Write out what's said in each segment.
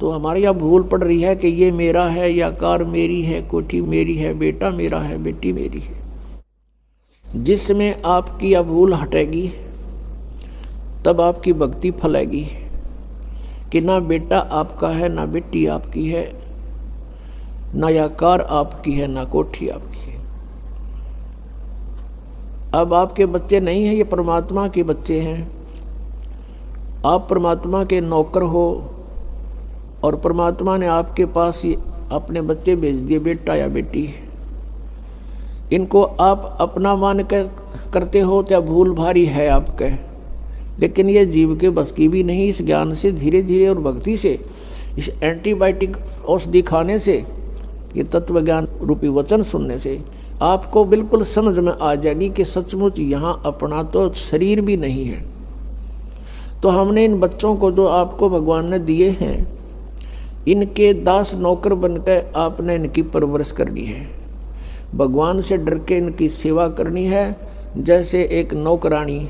तो हमारे यहाँ भूल पड़ रही है कि ये मेरा है, या कार मेरी है, कोठी मेरी है, बेटा मेरा है, बेटी मेरी है। जिसमें आपकी यह भूल हटेगी तब आपकी भक्ति फलेगी कि ना बेटा आपका है, ना बेटी आपकी है, ना यह कार आपकी है, ना कोठी आपकी है। अब आपके बच्चे नहीं हैं, ये परमात्मा के बच्चे हैं। आप परमात्मा के नौकर हो और परमात्मा ने आपके पास ही अपने बच्चे भेज दिए, बेटा या बेटी। इनको आप अपना मान कर करते हो तो भूल भारी है आपके, लेकिन ये जीव के बस की भी नहीं। इस ज्ञान से धीरे धीरे और भक्ति से, इस एंटीबायोटिक औषधि खाने से, ये तत्व ज्ञान रूपी वचन सुनने से आपको बिल्कुल समझ में आ जाएगी कि सचमुच यहाँ अपना तो शरीर भी नहीं है। तो हमने इन बच्चों को जो आपको भगवान ने दिए हैं, इनके दास नौकर बनकर आपने इनकी परवरिश करनी है। भगवान से डर के इनकी सेवा करनी है, जैसे एक नौकरानी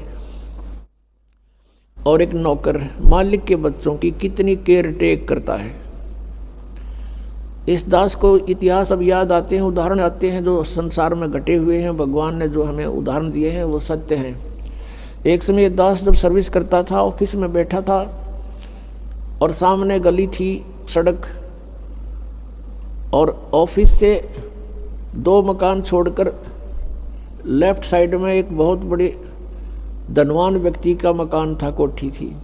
और एक नौकर मालिक के बच्चों की कितनी केयर टेक करता है। इस दास को इतिहास अब याद आते हैं, उदाहरण आते हैं जो संसार में घटे हुए हैं। भगवान ने जो हमें उदाहरण दिए हैं वो सत्य हैं। एक समय दास जब सर्विस करता था, ऑफिस में बैठा था और सामने गली थी, सड़क, और ऑफिस से 2 मकान छोड़कर लेफ्ट साइड में एक बहुत बड़े धनवान व्यक्ति का मकान था, कोठी थी।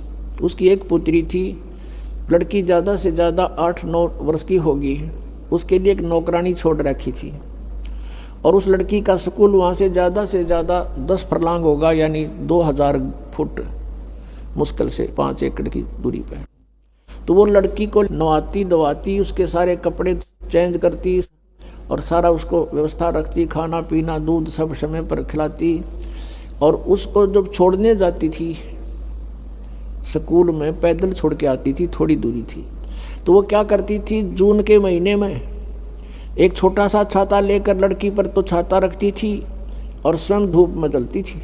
उसकी एक पुत्री थी, लड़की ज़्यादा से ज़्यादा 8-9 वर्ष की होगी। उसके लिए एक नौकरानी छोड़ रखी थी और उस लड़की का स्कूल वहाँ से ज़्यादा 10 फरलांग होगा, यानी 2000 फुट, मुश्किल से 5 एकड़ की दूरी पर। तो वो लड़की को नवाती धवाती, उसके सारे कपड़े चेंज करती और सारा उसको व्यवस्था रखती, खाना पीना दूध सब समय पर खिलाती। और उसको जब छोड़ने जाती थी स्कूल में, पैदल छोड़ के आती थी, थोड़ी दूरी थी, तो वो क्या करती थी, जून के महीने में एक छोटा सा छाता लेकर लड़की पर तो छाता रखती थी और स्वयं धूप में जलती थी,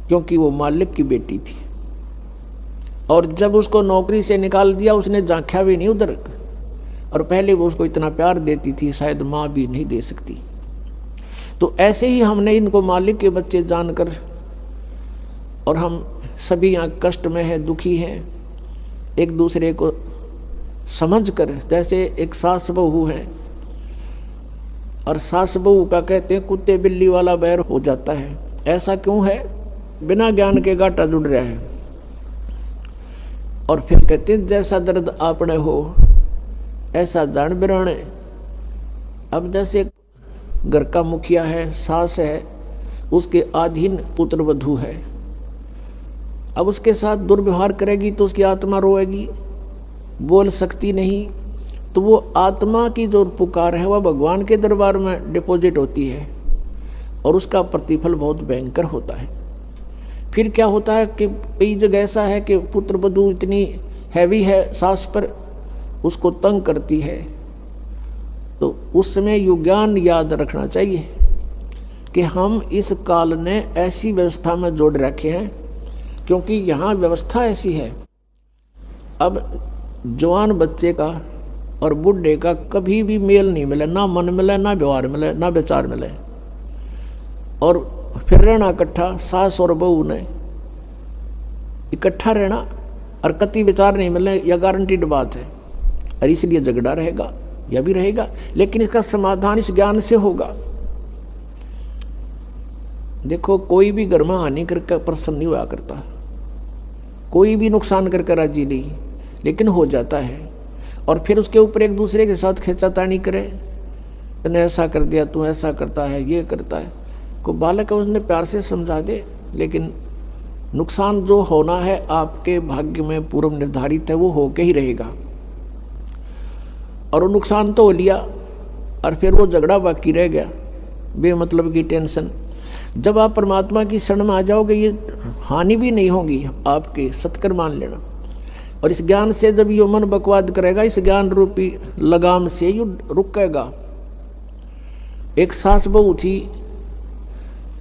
क्योंकि वो मालिक की बेटी थी। और जब उसको नौकरी से निकाल दिया, उसने झांका भी नहीं उधर, और पहले वो उसको इतना प्यार देती थी, शायद माँ भी नहीं दे सकती। तो ऐसे ही हमने इनको मालिक के बच्चे जानकर, और हम सभी यहाँ कष्ट में हैं, दुखी हैं, एक दूसरे को समझकर, जैसे एक सास बहू है और सास बहू का कहते हैं कुत्ते बिल्ली वाला बैर हो जाता है। ऐसा क्यों है? बिना ज्ञान के गाटा जुड़ रहा है। और फिर कहते हैं जैसा दर्द आपने हो ऐसा जान बिराने। अब जैसे घर का मुखिया है, सास है, उसके अधीन पुत्र वधू है, अब उसके साथ दुर्व्यवहार करेगी तो उसकी आत्मा रोएगी, बोल सकती नहीं। तो वो आत्मा की जो पुकार है वह भगवान के दरबार में डिपॉजिट होती है और उसका प्रतिफल बहुत भयंकर होता है। फिर क्या होता है कि कई जगह ऐसा है कि पुत्र वधू इतनी हैवी है सास पर, उसको तंग करती है। तो उस समय युज्ञान याद रखना चाहिए कि हम इस काल ने ऐसी व्यवस्था में जोड़ रखे हैं, क्योंकि यहाँ व्यवस्था ऐसी है। अब जवान बच्चे का और बूढ़े का कभी भी मेल नहीं मिले, ना मन मिले, ना व्यवहार मिले, ना विचार मिले, और फिर रहना इकट्ठा, सास और बहू ने इकट्ठा रहना और कति विचार नहीं मिले, यह गारंटीड बात है। और इसलिए झगड़ा रहेगा, यह भी रहेगा, लेकिन इसका समाधान इस ज्ञान से होगा। देखो, कोई भी घर में हानि करके प्रसन्न नहीं हुआ करता, कोई भी नुकसान करके राजी नहीं, लेकिन हो जाता है। और फिर उसके ऊपर एक दूसरे के साथ खींचातानी करे, तूने ऐसा कर दिया, तू ऐसा करता है, ये करता है। को बालक उसने प्यार से समझा दे, लेकिन नुकसान जो होना है आपके भाग्य में पूर्व निर्धारित है, वो होके ही रहेगा। और वो नुकसान तो हो लिया और फिर वो झगड़ा बाकी रह गया, बेमतलब की टेंशन। जब आप परमात्मा की शरण में आ जाओगे, ये हानि भी नहीं होगी आपके, सत्कर मान लेना। और इस ज्ञान से जब यो मन बकवाद करेगा, इस ज्ञान रूपी लगाम से यू रुकेगा। एक सास बहू थी,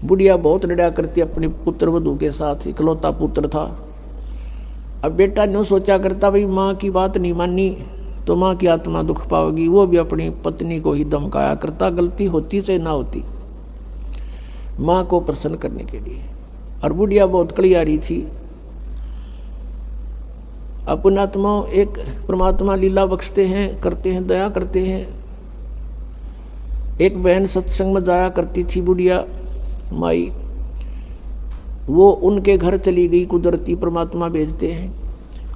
बुढ़िया बहुत लड़ा करती अपने पुत्र वधू के साथ, इकलौता पुत्र था। अब बेटा न्यू सोचा करता भाई माँ की बात नहीं मानी तो माँ की आत्मा दुख पाओगी, वो भी अपनी पत्नी को ही धमकाया करता, गलती होती से ना होती, माँ को प्रसन्न करने के लिए। और बुढ़िया बहुत कलियारी थी। अपन आत्मा एक परमात्मा लीला बख्शते हैं, करते हैं, दया करते हैं। एक बहन सत्संग में जाया करती थी बुढ़िया माई, वो उनके घर चली गई, कुदरती परमात्मा भेजते हैं।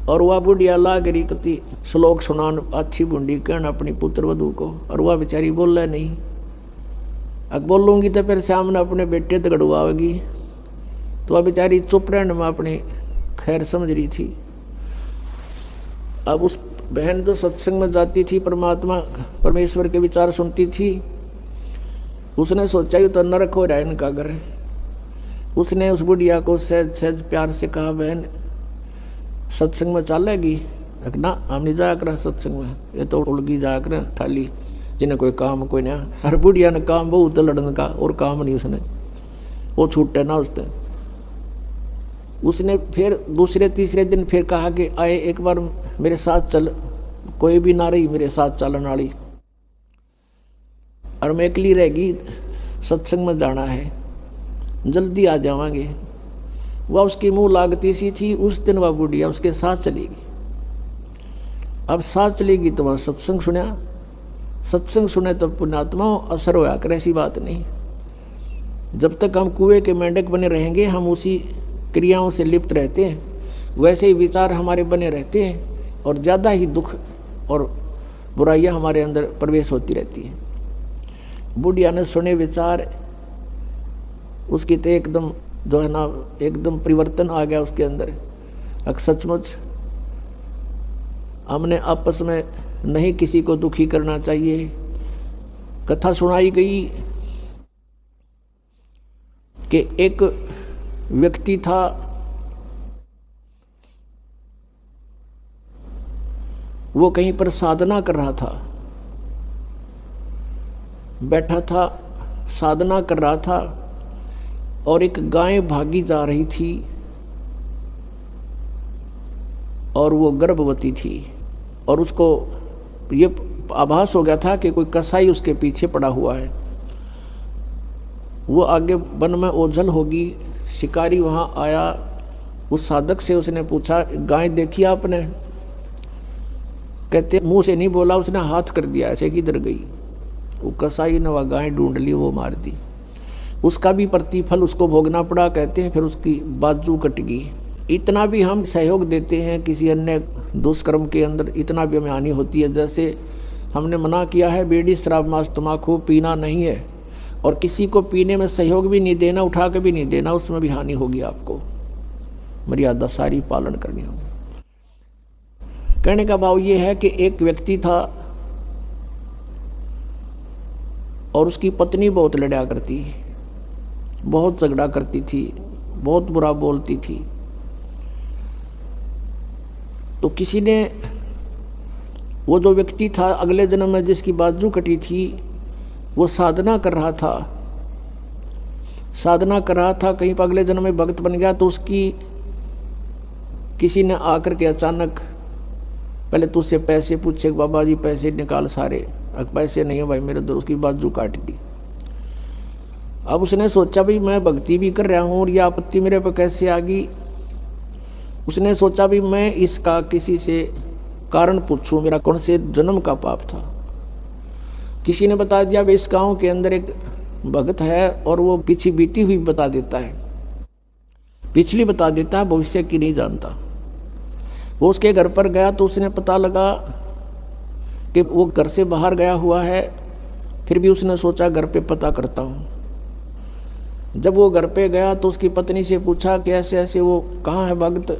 और वह बुढ़िया लाग रही कति श्लोक सुनान अच्छी बूंदी कहना अपनी पुत्र वधू को, और वह बेचारी बोल रहा नहीं। अब बोलूँगी तो फिर सामने अपने बेटे दगड़वाएगी, तो वह बेचारी चुप रहने में अपनी खैर समझ रही थी। अब उस बहन जो सत्संग में जाती थी, परमात्मा परमेश्वर के विचार सुनती थी, उसने सोचा ही तो नरक हो रहा है इनका घर। उसने उस बुढ़िया को सहज सहज प्यार से कहा, बहन सत्संग में चलेगी? ना हम नहीं जाया कर सत्संग में, ये तो उलगी जाया कर ठाली, जिन्हें कोई काम कोई ना। हर बुढ़िया ने काम बहुत लड़ने का, और काम नहीं उसने, वो छूटे ना उसने फिर दूसरे तीसरे दिन फिर कहा कि आए एक बार मेरे साथ चल, कोई भी ना रही मेरे साथ चलने वाली, और मैं अकेली रहेगी, सत्संग में जाना है, जल्दी आ जावांगे। वह उसकी मुंह लागती सी थी। उस दिन वह बुढ़िया उसके साथ चलेगी। अब साथ चलेगी तो वह सत्संग सुना, सत्संग सुने तो पुण्यात्मा असर होया कर, ऐसी बात नहीं। जब तक हम कुएं के मेंढक बने रहेंगे, हम उसी क्रियाओं से लिप्त रहते हैं, वैसे ही विचार हमारे बने रहते हैं, और ज़्यादा ही दुख और बुराइयां हमारे अंदर प्रवेश होती रहती हैं। बुढ़िया ने सुने विचार, उसकी तो एकदम जो है ना एकदम परिवर्तन आ गया उसके अंदर। अब सचमुच हमने आपस में नहीं किसी को दुखी करना चाहिए। कथा सुनाई गई कि एक व्यक्ति था, वो कहीं पर साधना कर रहा था, बैठा था साधना कर रहा था, और एक गाय भागी जा रही थी, और वो गर्भवती थी, और उसको ये आभास हो गया था कि कोई कसाई उसके पीछे पड़ा हुआ है। वो आगे वन में ओझल होगी, शिकारी वहाँ आया। उस साधक से उसने पूछा, गाय देखी आपने? कहते मुंह से नहीं बोला, उसने हाथ कर दिया ऐसे, किधर गई? वो कसाई ने वह गाय ढूंढ ली, वो मार दी। उसका भी प्रतिफल उसको भोगना पड़ा। कहते हैं फिर उसकी बाजू कट गई। इतना भी हम सहयोग देते हैं किसी अन्य दुष्कर्म के अंदर, इतना भी हमें हानि होती है। जैसे हमने मना किया है बीड़ी शराब मांस तम्बाकू पीना नहीं है, और किसी को पीने में सहयोग भी नहीं देना, उठा के भी नहीं देना, उसमें भी हानि होगी। आपको मर्यादा सारी पालन करनी होगी। कहने का भाव ये है कि एक व्यक्ति था, और उसकी पत्नी बहुत लड़ा करती, बहुत झगड़ा करती थी, बहुत बुरा बोलती थी। तो किसी ने, वो जो व्यक्ति था अगले जन्म में जिसकी बाजू कटी थी, वो साधना कर रहा था, साधना कर रहा था, कहीं पर अगले जन्म में भक्त बन गया। तो उसकी किसी ने आकर के अचानक पहले तो उससे पैसे पूछे, बाबा जी पैसे निकाल सारे, पैसे नहीं है भाई मेरे दो, उसकी बाजू काट दी। अब उसने सोचा भाई मैं भक्ति भी कर रहा हूँ और यह आपत्ति मेरे पर कैसे आ गई। उसने सोचा भी मैं इसका किसी से कारण पूछूं, मेरा कौन से जन्म का पाप था। किसी ने बता दिया भाई इस गाँव के अंदर एक भगत है, और वो पीछे बीती हुई बता देता है, पिछली बता देता है, भविष्य की नहीं जानता। वो उसके घर पर गया तो उसने पता लगा कि वो घर से बाहर गया हुआ है। फिर भी उसने सोचा घर पे पता करता हूँ। जब वो घर पे गया तो उसकी पत्नी से पूछा कि ऐसे ऐसे वो कहाँ है भगत।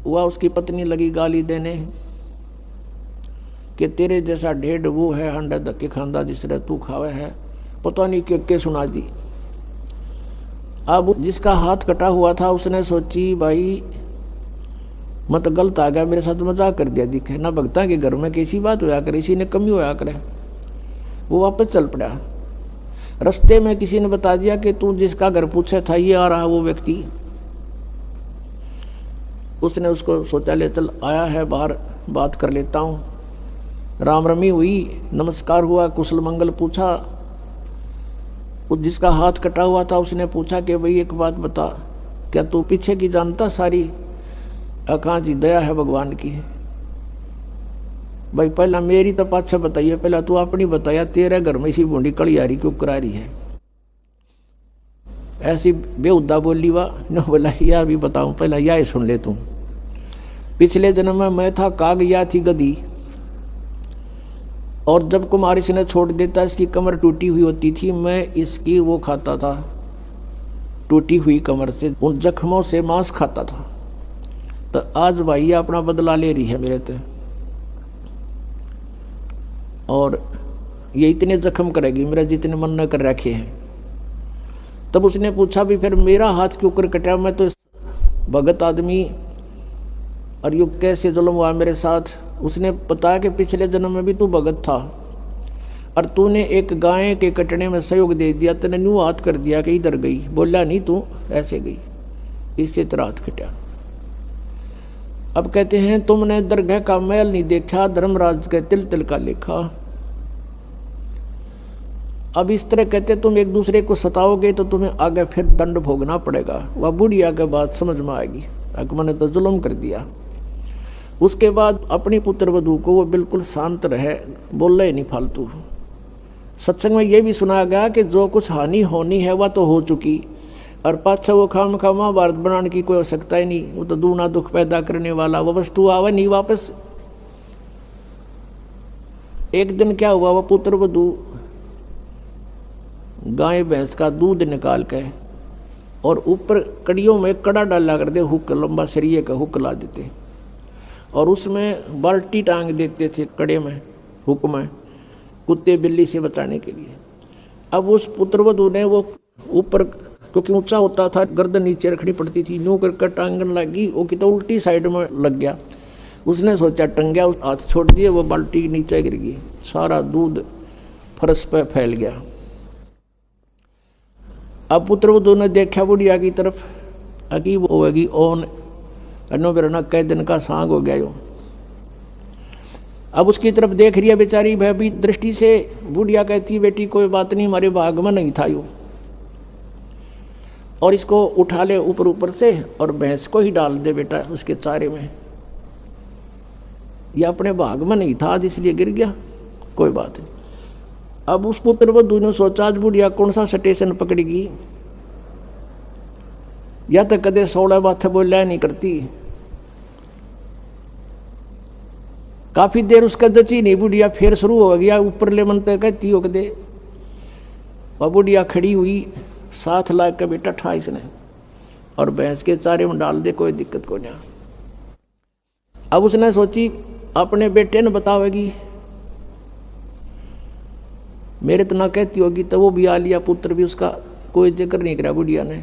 हुआ उसकी पत्नी लगी गाली देने कि तेरे जैसा ढेड वो है अंडा धक्के खांदा जिस तरह तू खावे है, पता नहीं के सुना दी। अब जिसका हाथ कटा हुआ था उसने सोची भाई मैं तो गलत आ गया, मेरे साथ मजाक कर दिया, दिखे ना भगता के घर में कैसी बात होया करे, इसी ने कमी होया करे। वो वापस चल पड़ा। रास्ते में किसी ने बता दिया कि तू जिसका घर पूछा था ये आ रहा वो व्यक्ति। उसने उसको शौचालय चल आया है, बाहर बात कर लेता हूँ। राम रमी हुई, नमस्कार हुआ, कुशल मंगल पूछा। उस जिसका हाथ कटा हुआ था उसने पूछा कि भाई एक बात बता, क्या तू पीछे की जानता सारी? कहाँ जी, दया है भगवान की। भाई पहला मेरी तो पाछा बताइए, पहला तू अपनी बताया, तेरे घर में इसी बूंदी कलियारी क्यों करा रही है? ऐसी बेहुदा बोली वाह न, बोला यह भी बताऊं, पहला यह सुन ले तू। पिछले जन्म में मैं था काग, या थी गधी, और जब कुमारी ने छोड़ देता, इसकी कमर टूटी हुई होती थी, मैं इसकी वो खाता था, टूटी हुई कमर से उन जख्मों से मांस खाता था। तो आज भाई ये अपना बदला ले रही है मेरे से, और ये इतने जख्म करेगी मेरा जितने मन न कर रखे हैं। तब उसने पूछा भी फिर मेरा हाथ क्यों कर कटा? मैं तो भगत आदमी, और युग कैसे जुल्म हुआ मेरे साथ? उसने बताया कि पिछले जन्म में भी तू भगत था, और तूने एक गाय के कटने में सहयोग दे दिया, तूने न्यू हाथ कर दिया कि इधर गई, बोला नहीं तू ऐसे गई, इससे तेरा हाथ कटा। अब कहते हैं तुमने दरगाह का मैल नहीं देखा, धर्मराज के तिल तिल का लेखा। अब इस तरह कहते तुम एक दूसरे को सताओगे तो तुम्हें आगे फिर दंड भोगना पड़ेगा। वह बुढ़िया के बात समझ में आएगी, मैंने तो जुल्म कर दिया। उसके बाद अपनी पुत्र वधू को वो बिल्कुल शांत रहे, बोल ही नहीं फालतू। सत्संग में ये भी सुनाया गया कि जो कुछ हानि होनी है वह तो हो चुकी, और पाछा वो खाम खा महाभारत बनाने की कोई आवश्यकता ही नहीं। वो तो दूना दुख पैदा करने वाला वो वस्तु आवे नहीं वापस। एक दिन क्या हुआ, वह पुत्र वधू गाय भैंस का दूध निकाल के और ऊपर कड़ियों में कड़ा डाला कर दे, हुक लंबा सरिये का हुक ला देते, और उसमें बाल्टी टांग देते थे कड़े में, हुक में, कुत्ते बिल्ली से बचाने के लिए। अब उस पुत्रवधू ने वो ऊपर, क्योंकि ऊंचा होता था, गर्दन नीचे रखनी पड़ती थी, यूँ कर टांगन लगी, वो कि तो उल्टी साइड में लग गया। उसने सोचा टंगया, हाथ छोड़ दिए, वो बाल्टी नीचे गिर गई, सारा दूध फर्श पर फैल गया। अब पुत्रवधू ने देखा बुढ़िया की तरफ, अकीब होगी ओन अनो बिरना कई दिन का सांग हो गया यो। अब उसकी तरफ देख रही है बेचारी भयभीत दृष्टि से। बुढ़िया कहती बेटी कोई बात नहीं, हमारे भाग में नहीं था यो, और इसको उठा ले ऊपर ऊपर से और भैंस को ही डाल दे बेटा उसके चारे में। यह अपने भाग में नहीं था इसलिए गिर गया, कोई बात नहीं। अब उस पुत्रवधू ने सोचा आज बुढ़िया कौन सा स्टेशन पकड़ेगी, या तो कदे 16 बात बोलिया नहीं करती। काफी देर उसका जची नहीं, बुढ़िया फिर शुरू हो गया ऊपर ले मन तक कहती हो दे। वह बुढ़िया खड़ी हुई, साथ ला के बेटा ठा इसने और भैंस के चारे में डाल दे, कोई दिक्कत को नहीं। अब उसने सोची अपने बेटे ने बतावेगी, मेरे तो ना कहती होगी, तो वो भी आ लिया, पुत्र भी उसका कोई जिक्र नहीं करा बुढ़िया ने।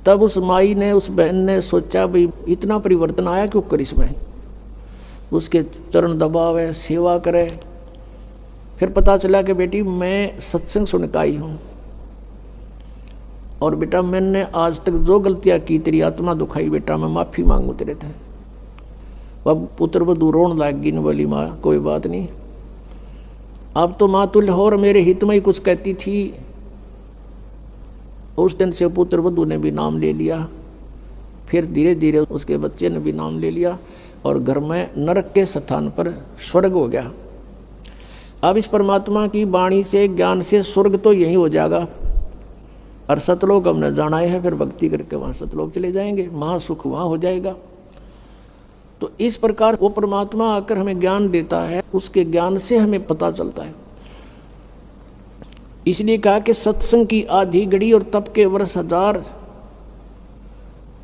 तब उस माई ने, उस बहन ने सोचा भाई इतना परिवर्तन आया क्यों कर इसमें, उसके चरण दबावे, सेवा करे। फिर पता चला कि बेटी मैं सत्संग सुन के आई हूँ, और बेटा मैंने आज तक जो गलतियाँ की तेरी आत्मा दुखाई, बेटा मैं माफ़ी मांगू तेरे थे। वह पुत्र वधू रोन लाग गई, बोली माँ कोई बात नहीं, अब तो माँ तुल्य हो और मेरे हित में ही कुछ कहती थी। उस दिन से पुत्र वधू ने भी नाम ले लिया, फिर धीरे धीरे उसके बच्चे ने भी नाम ले लिया, और घर में नरक के स्थान पर स्वर्ग हो गया। अब इस परमात्मा की वाणी से, ज्ञान से स्वर्ग तो यही हो जाएगा, और सतलोक हमने जाना है, फिर भक्ति करके वहाँ सतलोक चले जाएंगे, महासुख वहाँ हो जाएगा। तो इस प्रकार वो परमात्मा आकर हमें ज्ञान देता है, उसके ज्ञान से हमें पता चलता है। इसलिए कहा कि सत्संग की आधी घड़ी और तप के वर्ष 1000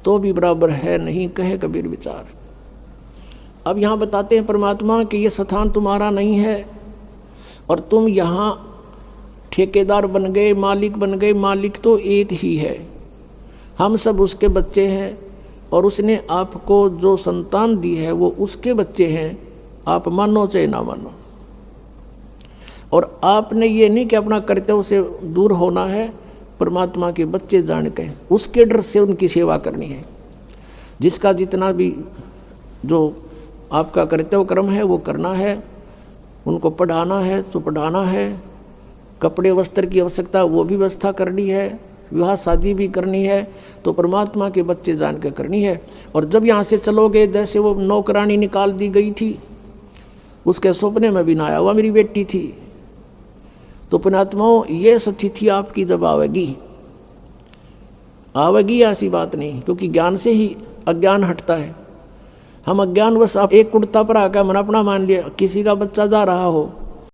तो भी बराबर है नहीं, कहे कबीर विचार। अब यहाँ बताते हैं परमात्मा कि ये स्थान तुम्हारा नहीं है, और तुम यहाँ ठेकेदार बन गए, मालिक बन गए। मालिक तो एक ही है, हम सब उसके बच्चे हैं, और उसने आपको जो संतान दी है वो उसके बच्चे हैं, आप मानो चाहे ना मानो। और आपने ये नहीं कि अपना कर्तव्य से दूर होना है, परमात्मा के बच्चे जान के उसके डर से उनकी सेवा करनी है। जिसका जितना भी जो आपका कर्तव्य कर्म है वो करना है। उनको पढ़ाना है तो पढ़ाना है, कपड़े वस्त्र की आवश्यकता वो भी व्यवस्था करनी है, विवाह शादी भी करनी है, तो परमात्मा के बच्चे जान के करनी है। और जब यहाँ से चलोगे, जैसे वो नौकरानी निकाल दी गई थी, उसके सपने में भी ना आया, वह मेरी बेटी थी। तो पुण्यात्माओं, ये स्थिति आपकी जब आवेगी ऐसी बात नहीं, क्योंकि ज्ञान से ही अज्ञान हटता है। हम अज्ञानवश आप एक कुर्ता पर आकर मन अपना मान लिया, किसी का बच्चा जा रहा हो